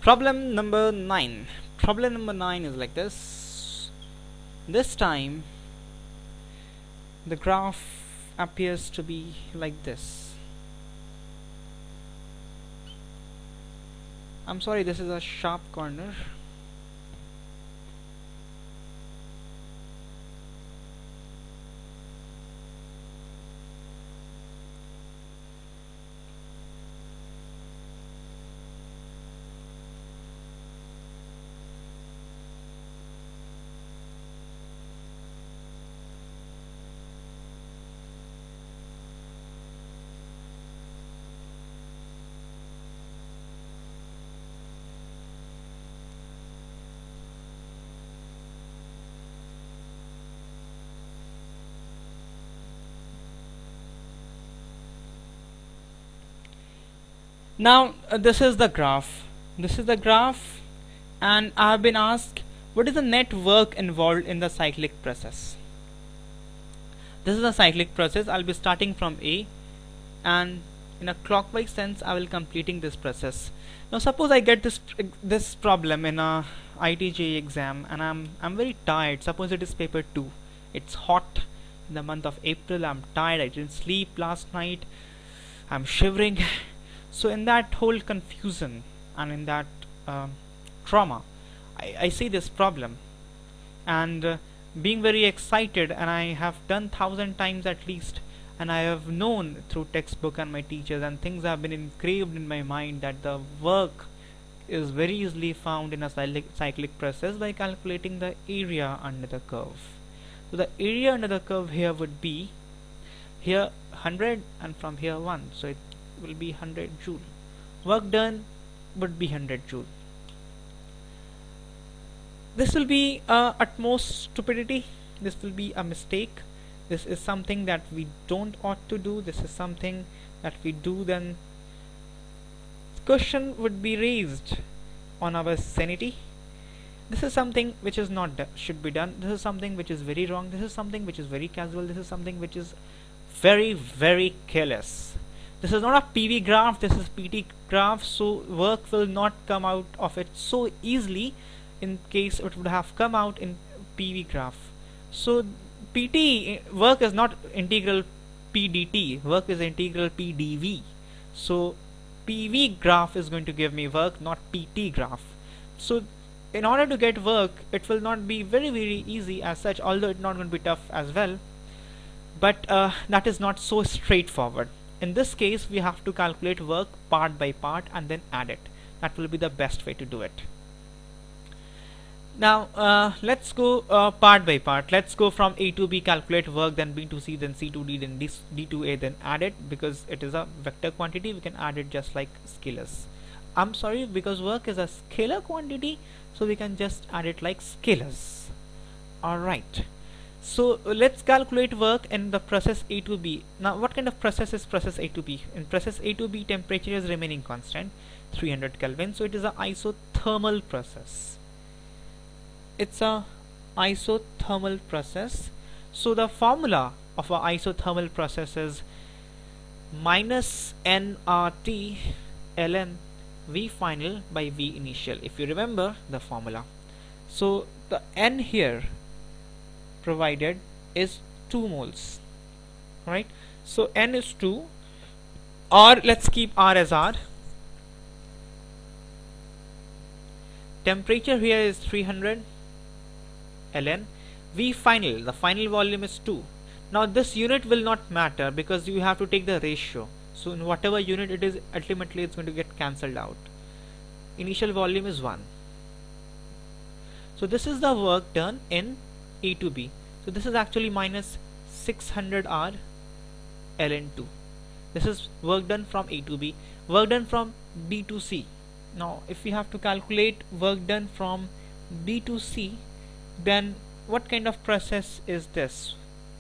Problem number 9. Problem number 9 is like this. This time the graph appears to be like this. I'm sorry, this is a sharp corner. Now this is the graph. This is the graph, and I have been asked what is the net work involved in the cyclic process. This is a cyclic process. I'll be starting from A, and in a clockwise sense I will completing this process. Now suppose I get this problem in a IIT JEE exam, and I'm very tired. Suppose it is paper 2. It's hot in the month of April. I'm tired. I didn't sleep last night. I'm shivering. So in that whole confusion and in that trauma, I see this problem, and being very excited, and I have done 1,000 times at least, and I have known through textbook and my teachers, and things have been engraved in my mind that the work is very easily found in a cyclic process by calculating the area under the curve. So the area under the curve here would be here 100 and from here 1, so it will be 100 joule. Work done would be 100 joule. This will be utmost stupidity. This will be a mistake. This is something that we don't ought to do. This is something that we do, then question would be raised on our sanity. This is something which is not should be done. This is something which is very wrong. This is something which is very casual. This is something which is very careless. This is not a PV graph, this is PT graph, so work will not come out of it so easily in case it would have come out in PV graph. So PT work is not integral PDT, work is integral PDV. So PV graph is going to give me work, not PT graph. So in order to get work, it will not be very easy as such, although it's not going to be tough as well, but that is not so straightforward. In this case, we have to calculate work part by part and then add it. That will be the best way to do it. Now let's go part by part. Let's go from A to B, calculate work, then B to C, then C to D, then D to A, then add it. Because it is a vector quantity, we can add it just like scalars. I'm sorry, because work is a scalar quantity, so we can just add it like scalars. Alright. So let's calculate work in the process A to B. Now what kind of process is process A to B? In process A to B, temperature is remaining constant, 300 Kelvin, so it is an isothermal process. It's a isothermal process. So the formula of an isothermal process is minus nRT ln V final by V initial, if you remember the formula. So the N here provided is 2 moles, right? So N is 2, or let's keep R as R. Temperature here is 300 ln V final, the final volume is 2. Now this unit will not matter because you have to take the ratio. So in whatever unit it is, ultimately it's going to get cancelled out. Initial volume is 1. So this is the work done in A to B. So this is actually minus 600 R ln 2. This is work done from A to B. Work done from B to C. Now if we have to calculate work done from B to C, then what kind of process is this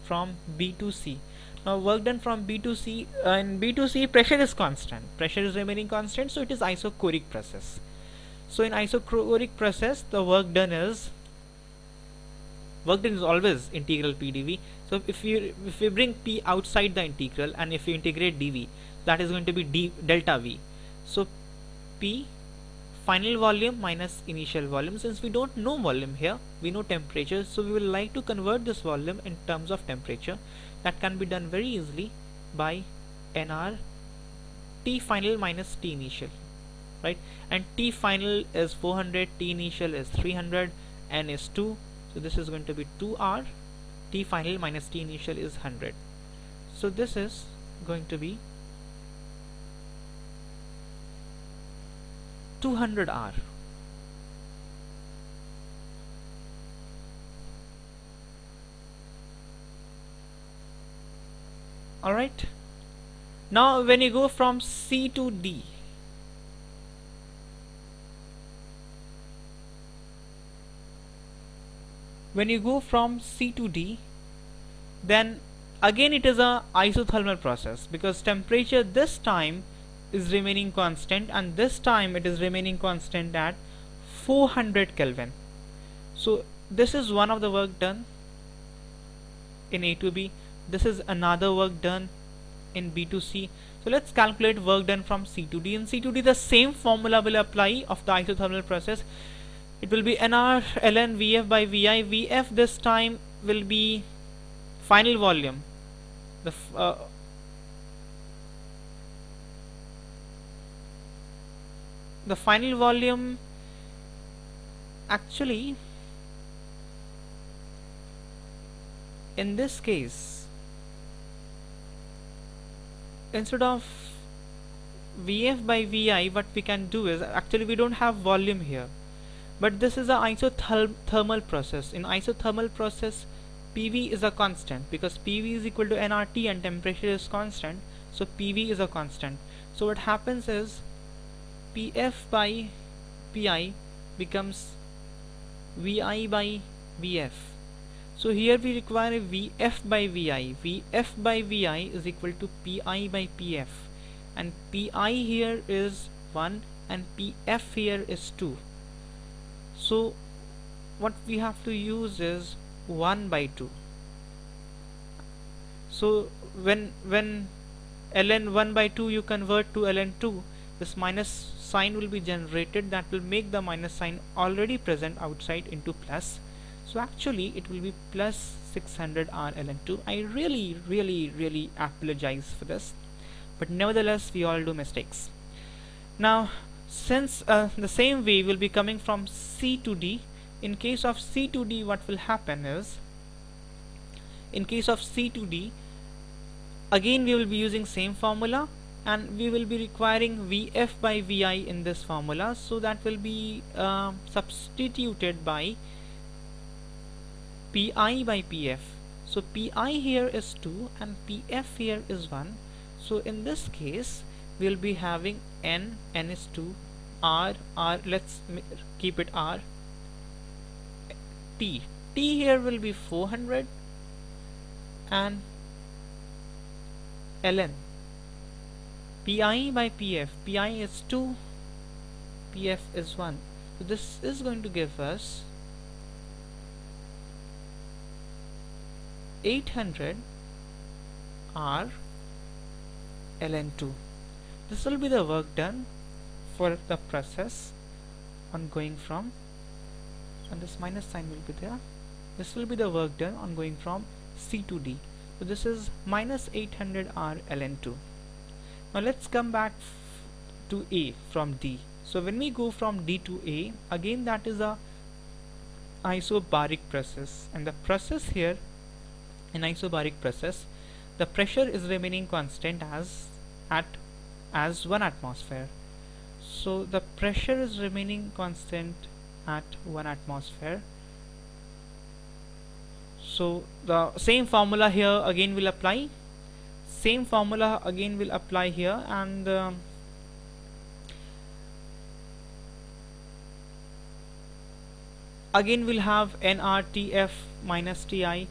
from B to C? Now work done from B to C, in B to C pressure is constant, pressure is remaining constant, so it is isochoric process. So in isochoric process, the work done is always integral PdV. So if we bring P outside the integral and if we integrate dV, that is going to be d delta V. So P final volume minus initial volume. Since we don't know volume here, we know temperature, so we will like to convert this volume in terms of temperature. That can be done very easily by NR T final minus T initial, right? And T final is 400, T initial is 300, N is 2, so this is going to be 2R. T final minus T initial is 100, so this is going to be 200R. Alright, now when you go from C to D, then again it is a isothermal process, because temperature this time is remaining constant, and this time it is remaining constant at 400 Kelvin. So this is one of the work done in A to B. This is another work done in B to C. So let's calculate work done from C to D. In C to D, the same formula will apply of the isothermal process. It will be NR ln Vf by Vi. Vf this time will be final volume. The final volume, actually in this case, instead of Vf by Vi, what we can do is, actually we don't have volume here, but this is an isothermal process. In isothermal process, PV is a constant, because PV is equal to nRT and temperature is constant, so PV is a constant. So what happens is PF by PI becomes VI by VF. So here we require a VF by VI. VF by VI is equal to PI by PF, and PI here is 1 and PF here is 2. So what we have to use is 1 by 2. So when ln 1 by 2 you convert to ln 2, this minus sign will be generated, that will make the minus sign already present outside into plus. So actually it will be plus 600 R ln 2. I really apologize for this, but nevertheless we all do mistakes. Now since the same way will be coming from C to D, in case of C to D, what will happen is, in case of C to D, again we will be using same formula, and we will be requiring Vf by Vi in this formula, so that will be substituted by Pi by Pf. So Pi here is 2 and Pf here is 1. So in this case we will be having N is 2, R, let's keep it R, T here will be 400, and ln Pi by Pf. Pi is 2, Pf is 1. So this is going to give us 800 R ln 2. This will be the work done for the process on going from, and this minus sign will be there. This will be the work done on going from C to D. So this is minus 800 R ln 2. Now let's come back to A from D. So when we go from D to A, again that is a isobaric process, and the process here in isobaric process, the pressure is remaining constant as 1 atmosphere. So the pressure is remaining constant at 1 atmosphere. So the same formula here again will apply. Same formula again will apply here, and again we'll have nRTF minus Ti,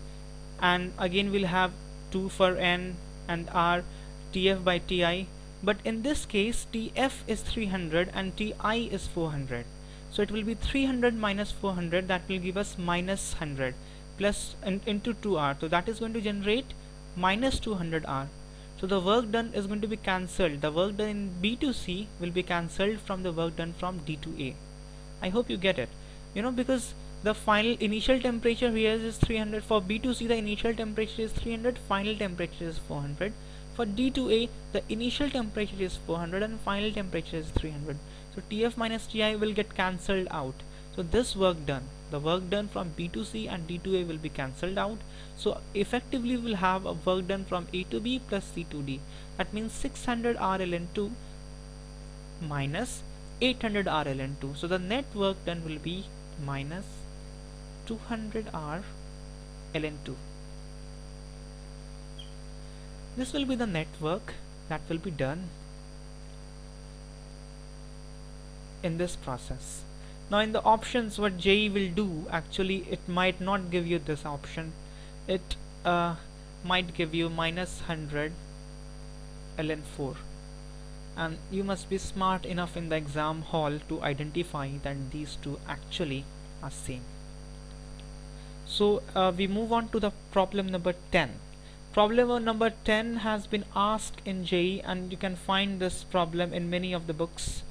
and again we'll have 2 for N and R TF by Ti, but in this case TF is 300 and Ti is 400, so it will be 300 minus 400, that will give us minus 100 plus into 2R, so that is going to generate minus 200R. So the work done is going to be cancelled. The work done in B to C will be cancelled from the work done from D to A. I hope you get it. Because the final initial temperature here is 300. For B to C, the initial temperature is 300, final temperature is 400. For D to A, the initial temperature is 400 and final temperature is 300. So TF minus TI will get cancelled out. So this work done, the work done from B to C and D to A will be cancelled out. So effectively we'll have a work done from A to B plus C to D. That means 600 RLN2 minus 800 RLN2. So the net work done will be minus 200 RLN2. This will be the net work that will be done in this process. Now in the options, what JEE will do, actually it might not give you this option. It might give you minus 100 ln4, and you must be smart enough in the exam hall to identify that these two actually are same. So we move on to the problem number 10. Problem number 10 has been asked in JEE, and you can find this problem in many of the books.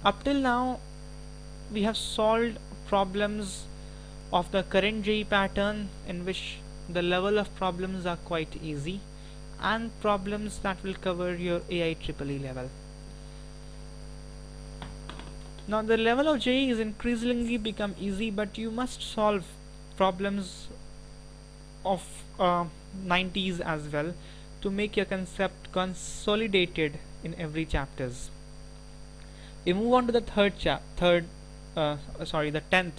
Up till now we have solved problems of the current JEE pattern, in which the level of problems are quite easy, and problems that will cover your IIEEE level. Now the level of JEE is increasingly become easy, but you must solve problems of 90s as well to make your concept consolidated in every chapters. We move on to the the 10th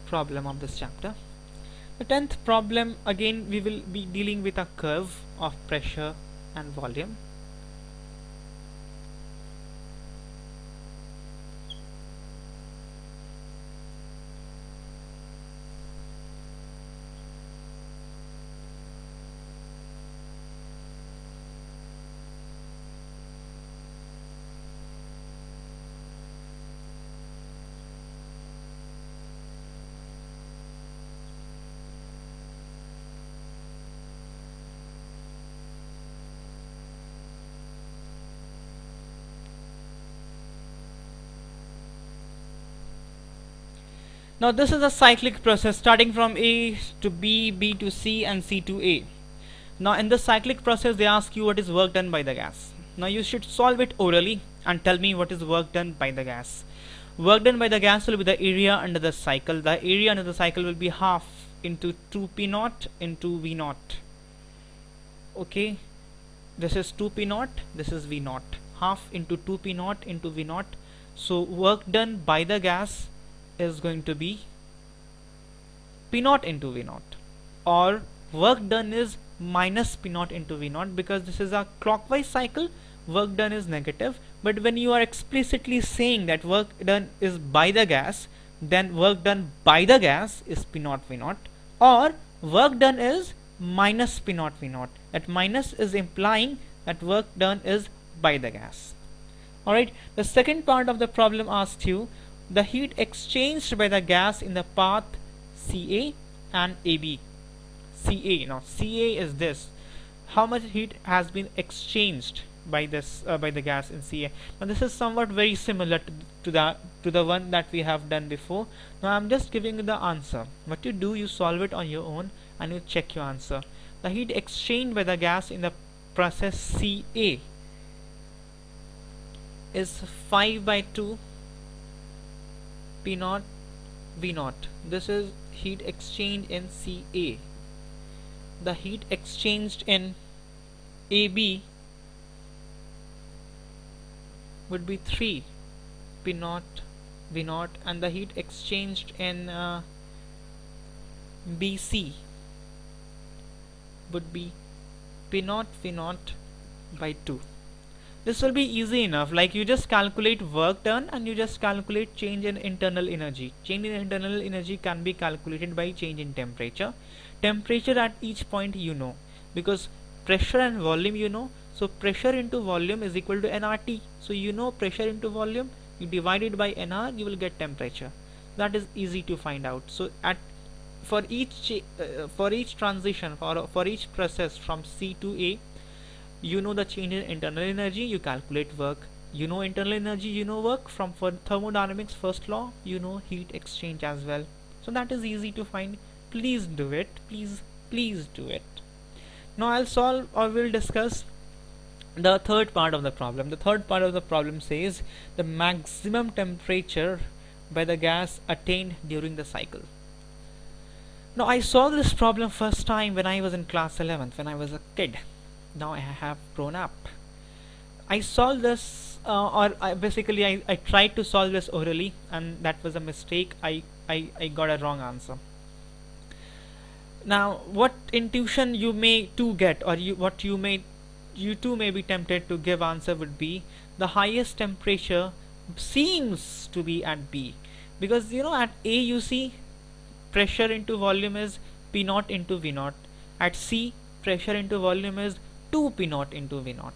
problem of this chapter. The 10th problem, again we will be dealing with a curve of pressure and volume. Now this is a cyclic process starting from A to B, B to C and C to A. Now in the cyclic process they ask you what is work done by the gas. Now you should solve it orally and tell me what is work done by the gas. Work done by the gas will be the area under the cycle. The area under the cycle will be half into 2P0 into V0. Okay, this is 2P0, this is V0. Half into 2P0 into V0. So work done by the gas is going to be P0 into V0, or work done is minus P0 into V0, because this is a clockwise cycle. Work done is negative, but when you are explicitly saying that work done is by the gas, then work done by the gas is P0 V0, or work done is minus P0 V0. That minus is implying that work done is by the gas. Alright, the second part of the problem asks you the heat exchanged by the gas in the path CA and AB. CA, now CA is this. How much heat has been exchanged by this by the gas in CA? Now this is somewhat very similar to the one that we have done before. Now I'm just giving you the answer. What you do, you solve it on your own and you check your answer. The heat exchanged by the gas in the process CA is 5 by 2 P0 V0. This is heat exchanged in CA. The heat exchanged in AB would be 3 P0 V0, and the heat exchanged in BC would be P0 V0 by 2. This will be easy enough, like you just calculate work done and you just calculate change in internal energy. Change in internal energy can be calculated by change in temperature. Temperature at each point you know, because pressure and volume you know. So pressure into volume is equal to nRT. So you know pressure into volume, you divide it by nR, you will get temperature. That is easy to find out. So at for each transition, for each process from C to A, you know the change in internal energy, you calculate work. You know internal energy, you know work. From for thermodynamics first law, you know heat exchange as well. So that is easy to find. Please do it. Please do it. Now I'll solve, or we'll discuss the third part of the problem. The third part of the problem says the maximum temperature by the gas attained during the cycle. Now I solved this problem first time when I was in class 11th, when I was a kid. Now I have grown up. I solved this, I tried to solve this orally, and that was a mistake. I got a wrong answer. Now, what intuition you may too get, or you too may be tempted to give answer would be the highest temperature seems to be at B, because you know at A you see pressure into volume is P naught into V naught. At C, pressure into volume is 2 P naught into V naught,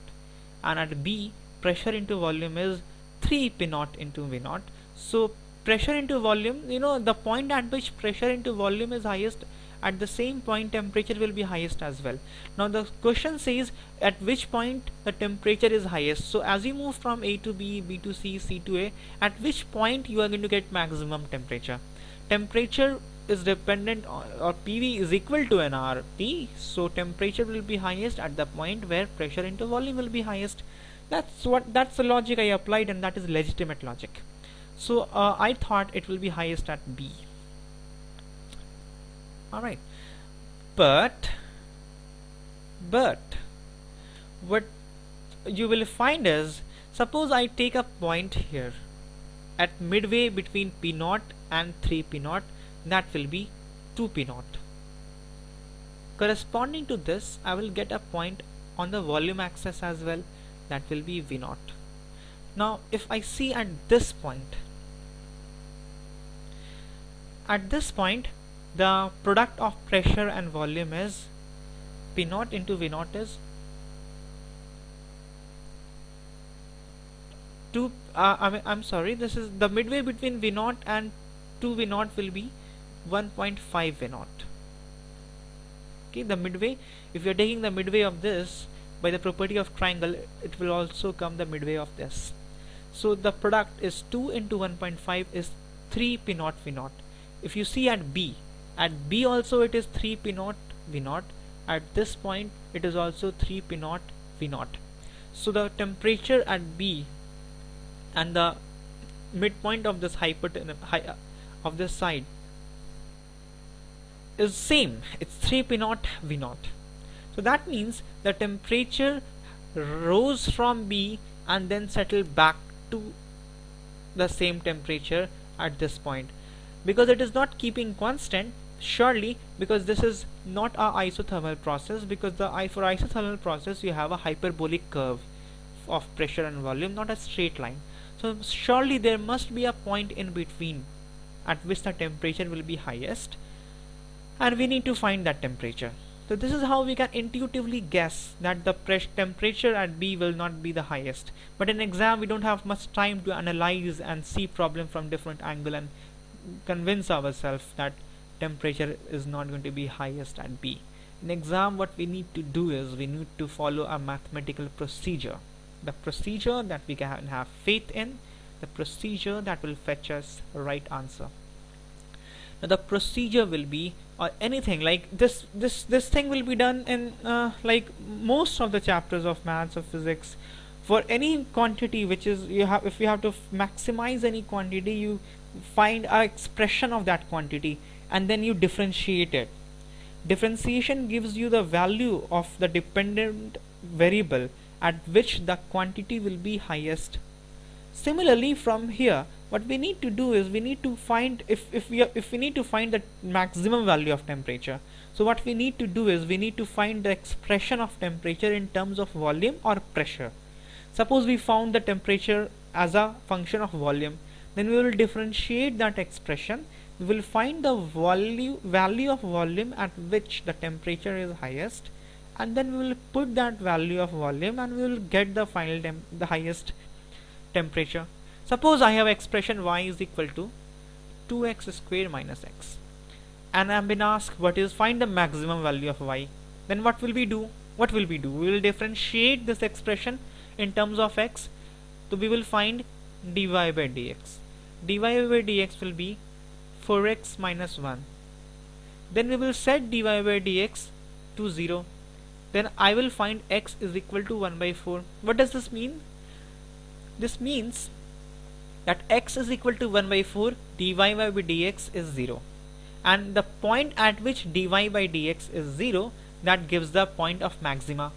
and at B, pressure into volume is 3 P naught into V naught. So pressure into volume, you know, the point at which pressure into volume is highest, at the same point temperature will be highest as well. Now the question says at which point the temperature is highest. So as you move from A to B, B to C, C to A, at which point you are going to get maximum temperature. Temperature is dependent on, or PV is equal to nRT, so temperature will be highest at the point where pressure into volume will be highest. That's the logic I applied, and that is legitimate logic. So I thought it will be highest at B. Alright, but what you will find is, suppose I take a point here at midway between P naught and 3 P naught, that will be 2 P naught. Corresponding to this, I will get a point on the volume axis as well, that will be V naught. Now if I see at this point, the product of pressure and volume is P naught into V naught is 2, I'm sorry, this is the midway between V naught and 2 V naught will be 1.5 V naught. Okay, the midway, if you are taking the midway of this by the property of triangle, it will also come the midway of this. So the product is 2 into 1.5 is 3 P naught V naught. If you see at B also it is 3 P naught V naught. At this point it is also 3 P naught V naught. So the temperature at B and the midpoint of this of this side is same, it's 3 P naught V naught. So that means the temperature rose from B and then settled back to the same temperature at this point, because it is not keeping constant, surely, because this is not a isothermal process, because for isothermal process you have a hyperbolic curve of pressure and volume, not a straight line. So surely there must be a point in between at which the temperature will be highest, and we need to find that temperature. So this is how we can intuitively guess that the temperature at B will not be the highest. But in exam we don't have much time to analyze and see problem from different angle and convince ourselves that temperature is not going to be highest at B. In exam what we need to do is we need to follow a mathematical procedure. The procedure that we can have faith in, the procedure that will fetch us a right answer. Now the procedure will be, or anything like this thing will be done in like most of the chapters of maths or physics. For any quantity which is if you have to maximize any quantity, you find an expression of that quantity and then you differentiate it. Differentiation gives you the value of the dependent variable at which the quantity will be highest. Similarly, from here what we need to do is we need to find if we need to find the maximum value of temperature. So what we need to do is we need to find the expression of temperature in terms of volume or pressure. Suppose we found the temperature as a function of volume, then we will differentiate that expression. We will find the value of volume at which the temperature is highest, and then we will put that value of volume and we will get the final the highest temperature. Suppose I have expression y is equal to 2x square minus x, and I've been asked what is find the maximum value of y, then what will we do? We will differentiate this expression in terms of x, so we will find dy by dx. Dy by dx will be 4x minus 1. Then we will set dy by dx to 0. Then I will find x is equal to 1 by 4. What does this mean? This means that x is equal to 1 by 4, dy by dx is 0. And the point at which dy by dx is 0, that gives the point of maxima.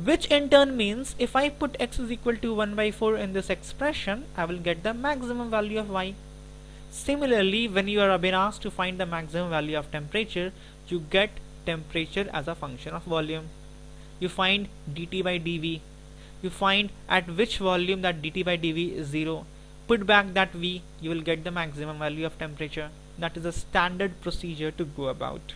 Which in turn means if I put x is equal to 1 by 4 in this expression, I will get the maximum value of y. Similarly, when you are being asked to find the maximum value of temperature, you get temperature as a function of volume. You find dt by dv. You find at which volume that dt by dv is 0. Put back that v, you will get the maximum value of temperature. That is a standard procedure to go about.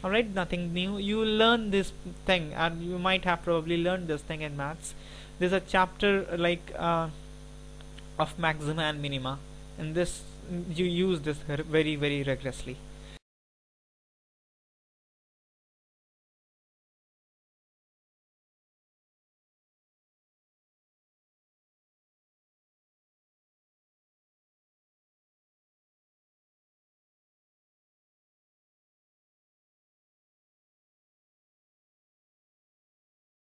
Alright, nothing new. You will learn this thing, and you might have probably learned this thing in maths. There's a chapter like of maxima and minima, and this you use this very rigorously.